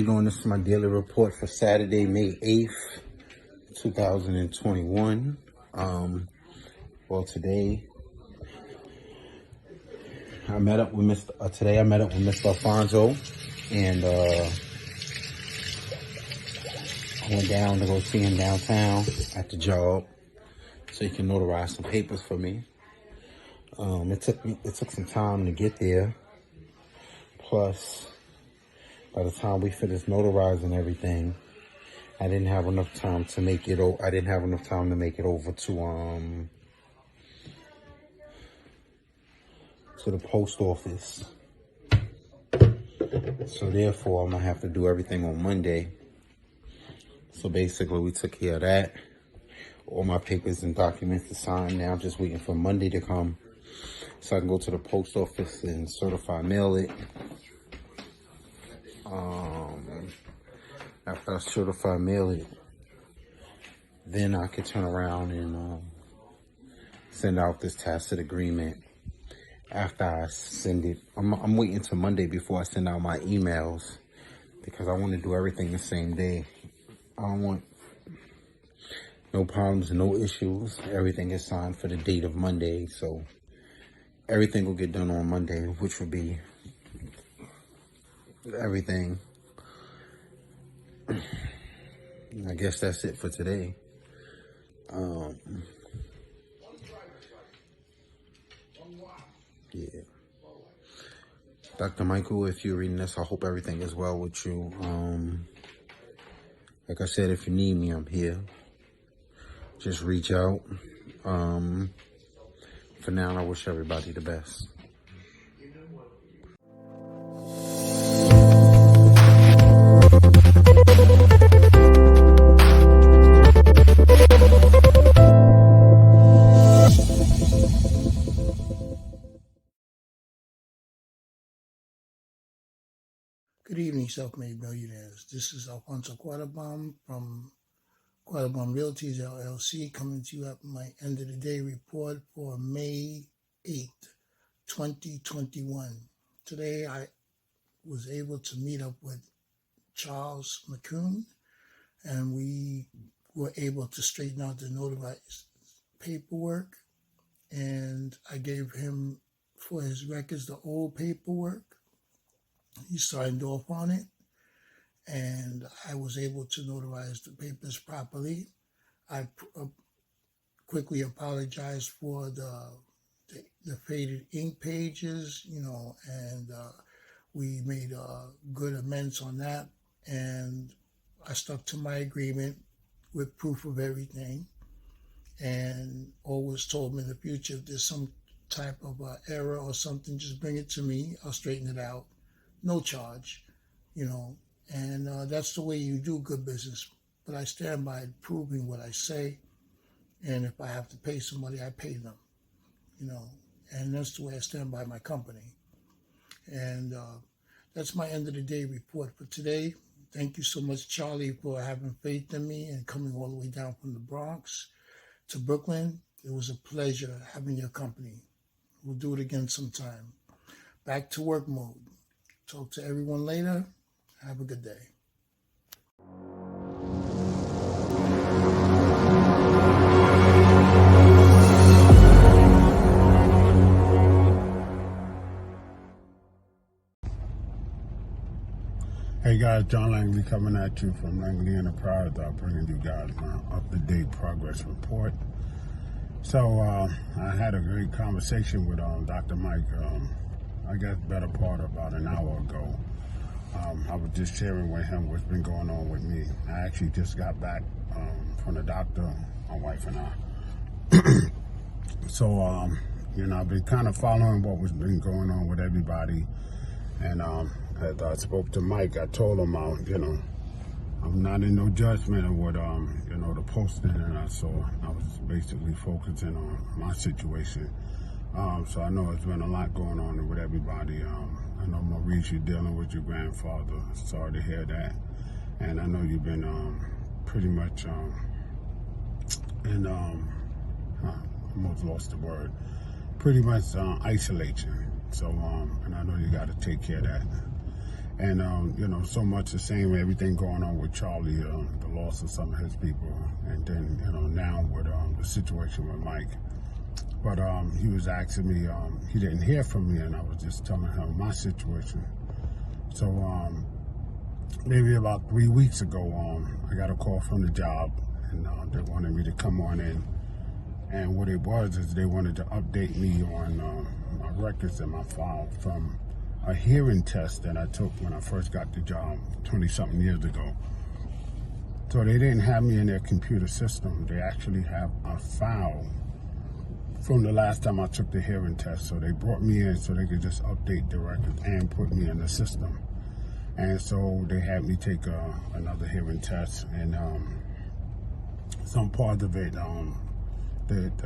you doing? This is my daily report for Saturday, May 8th, 2021. Well, today I met up with Mr. Alfonso, and I went down to go see him downtown at the job so he can notarize some papers for me. It took some time to get there. Plus, by the time we finished notarizing everything, I didn't have enough time to make it. I didn't have enough time to make it over to the post office. So therefore, I'm gonna have to do everything on Monday. So basically, we took care of that. All my papers and documents are signed now. I'm just waiting for Monday to come so I can go to the post office and certify mail it. After I certify mail it, then I can turn around and send out this tacit agreement. After I send it, I'm waiting until Monday before I send out my emails because I want to do everything the same day. I don't want no problems, no issues. Everything is signed for the date of Monday, so everything will get done on Monday, which will be everything. I guess that's it for today. Yeah. Dr. Michael, if you're reading this, I hope everything is well with you. Like I said, if you need me, I'm here. Just reach out. For now, I wish everybody the best. Good evening, self-made millionaires. This is Alfonso Quattlebaum from Quattlebaum Realties, LLC, coming to you at my end of the day report for May 8th, 2021. Today, I was able to meet up with Charles McCune, and we were able to straighten out the notarized paperwork, and I gave him, for his records, the old paperwork. He signed off on it, and I was able to notarize the papers properly. I quickly apologized for the faded ink pages, and we made good amends on that. And I stuck to my agreement with proof of everything, and always told me in the future if there's some type of error or something, just bring it to me. I'll straighten it out. No charge, and that's the way you do good business. But I stand by proving what I say, and if I have to pay somebody, I pay them, and that's the way I stand by my company. And that's my end of the day report for today. Thank you so much, Charlie, for having faith in me and coming all the way down from the Bronx to Brooklyn. It was a pleasure having your company. We'll do it again sometime. Back to work mode. Talk to everyone later. Have a good day. Hey guys, John Langley coming at you from Langley Enterprise, bringing you guys my up-to-date progress report. So I had a great conversation with Dr. Mike. I guess better part about an hour ago. I was just sharing with him what's been going on with me. I actually just got back from the doctor, my wife and I. So, I've been kind of following what was been going on with everybody. And as I spoke to Mike, I told him, I'm not in no judgment of what, the posting and I saw. I was basically focusing on my situation. So I know there's been a lot going on with everybody. I know, Maurice, you're dealing with your grandfather. Sorry to hear that. And I know you've been pretty much in, I almost lost the word, pretty much isolation. So, and I know you got to take care of that. And, so much the same, everything going on with Charlie, the loss of some of his people. And then, now with the situation with Mike. But he was asking me, he didn't hear from me, and I was just telling him my situation. So maybe about 3 weeks ago, I got a call from the job, and they wanted me to come on in. And what it was is they wanted to update me on my records and my file from a hearing test that I took when I first got the job 20-something years ago. So they didn't have me in their computer system. They actually have a file from the last time I took the hearing test. So they brought me in so they could just update the records and put me in the system. And so they had me take another hearing test, and some part of it, the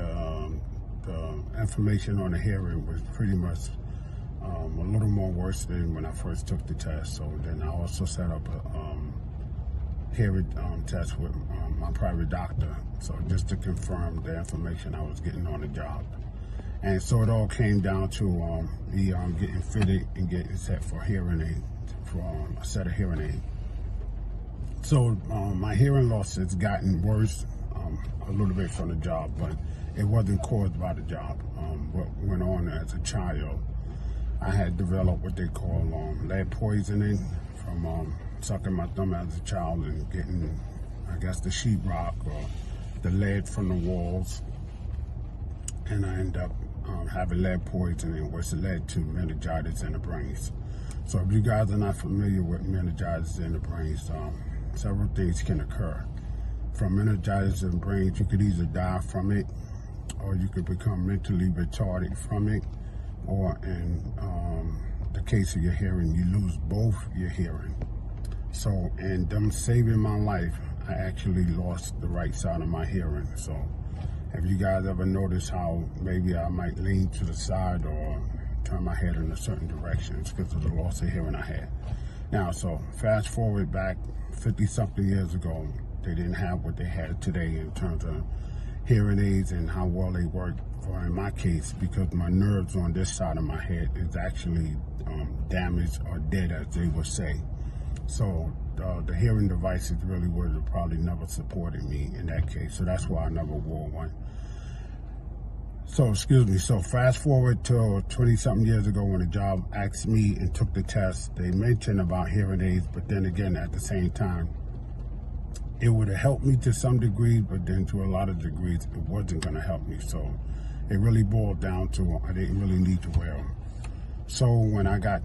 information on the hearing was pretty much a little more worse than when I first took the test. So then I also set up a hearing test with my private doctor, so just to confirm the information I was getting on the job. And so it all came down to me getting fitted and getting set for hearing aid, for a set of hearing aid. So my hearing loss has gotten worse a little bit from the job, but it wasn't caused by the job. What went on as a child, I had developed what they call lead poisoning from sucking my thumb as a child and getting, I guess, the sheetrock or the lead from the walls. And I ended up having lead poisoning, which led to meningitis in the brains. So if you guys are not familiar with meningitis in the brains, several things can occur. From meningitis in the brains, you could either die from it, or you could become mentally retarded from it, or in the case of your hearing, you lose both your hearing. So in them saving my life, I actually lost the right side of my hearing. So if you guys ever notice how maybe I might lean to the side or turn my head in a certain direction, it's because of the loss of hearing I had. Now, so fast forward back 50-something years ago, they didn't have what they had today in terms of hearing aids and how well they work. Or in my case, because my nerves on this side of my head is actually damaged or dead, as they would say. So the hearing devices really would have probably never supported me in that case. So that's why I never wore one. So, so fast forward to 20-something years ago when the job asked me and took the test, they mentioned about hearing aids, but then again, at the same time, it would have helped me to some degree, but then to a lot of degrees, it wasn't going to help me. So it really boiled down to I didn't really need to wear them. So when I got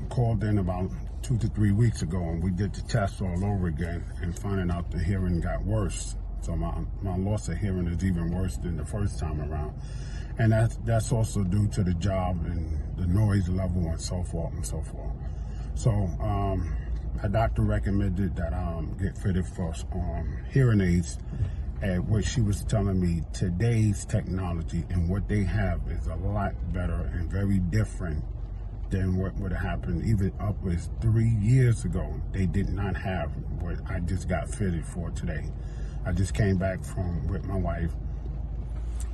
called in about 2 to 3 weeks ago, and we did the test all over again, and finding out the hearing got worse. So my loss of hearing is even worse than the first time around. And that's also due to the job and the noise level and so forth and so forth. So my doctor recommended that I get fitted for hearing aids, and what she was telling me, today's technology and what they have is a lot better and very different than what would have happened even upwards 3 years ago. They did not have what I just got fitted for today. I just came back with my wife,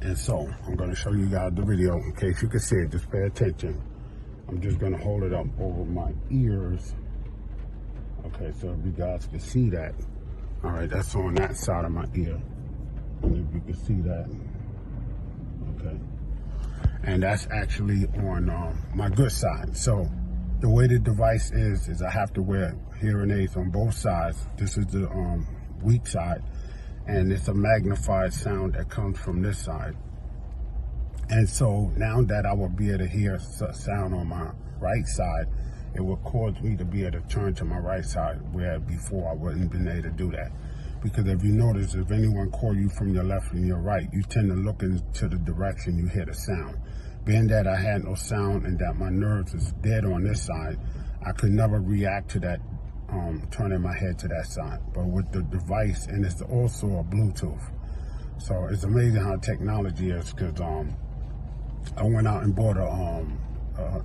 and so I'm going to show you guys the video in case you can see it. Just pay attention. I'm just going to hold it up over my ears. Okay, so if you guys can see that. All right, that's on that side of my ear. And if you can see that. Okay. And that's actually on my good side. So the way the device is I have to wear hearing aids on both sides. This is the weak side. And it's a magnified sound that comes from this side. And so now that I will be able to hear sound on my right side, it will cause me to be able to turn to my right side, where before I wouldn't been able to do that. Because if you notice, if anyone call you from your left and your right, you tend to look into the direction you hear the sound. Being that I had no sound and that my nerves is dead on this side, I could never react to that, turning my head to that side. But with the device, and it's also a Bluetooth. So it's amazing how technology is, because I went out and bought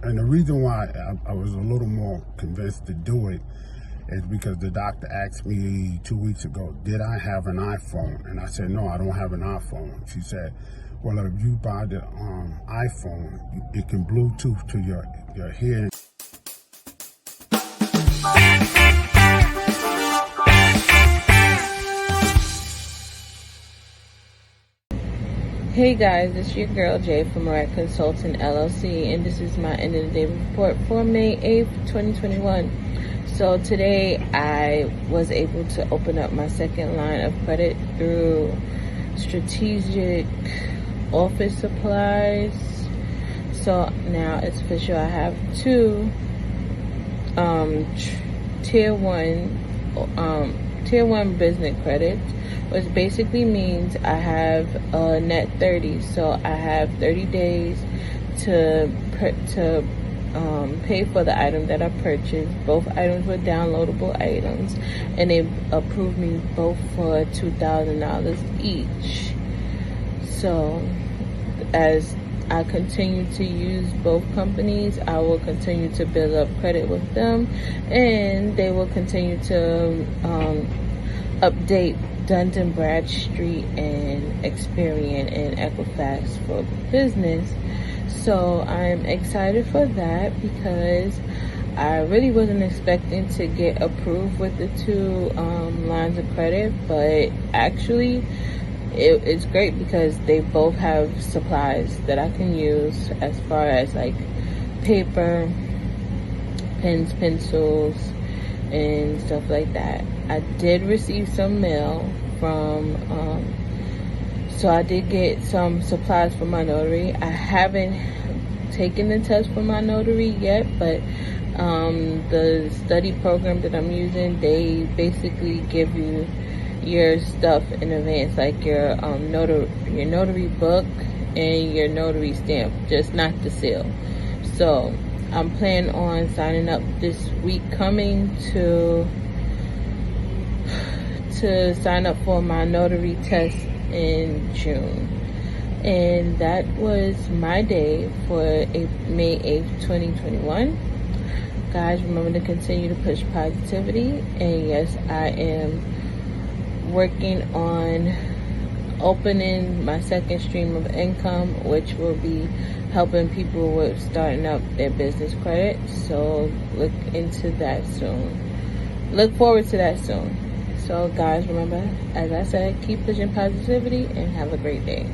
and the reason why I was a little more convinced to do it is because the doctor asked me 2 weeks ago, did I have an iPhone? And I said, no, I don't have an iPhone. She said, well, if you buy the iPhone, it can Bluetooth to your hearing. Hey guys, it's your girl Jay from Rat Consultant LLC, and this is my end of the day report for May 8th, 2021. So today I was able to open up my second line of credit through Strategic Office Supplies. So now it's official. I have two tier one business credits, which basically means I have a net 30. So I have 30 days to pay for the item that I purchased. Both items were downloadable items, and they approved me both for $2,000 each. So as I continue to use both companies, I will continue to build up credit with them, and they will continue to update Dun & Bradstreet and Experian and Equifax for business. So I'm excited for that because I really wasn't expecting to get approved with the two lines of credit, but actually it's great because they both have supplies that I can use as far as like paper, pens, pencils, and stuff like that. I did receive some mail from, so I did get some supplies for my notary. I haven't taken the test for my notary yet, but the study program that I'm using, they basically give you your stuff in advance, like your notary book and your notary stamp, just not the seal. So I'm planning on signing up this week coming to sign up for my notary test in June. And that was my day for May 8th, 2021. Guys, remember to continue to push positivity. And yes, I am working on opening my second stream of income, which will be helping people with starting up their business credit. So look into that soon. Look forward to that soon. So guys, remember, as I said, keep pushing positivity and have a great day.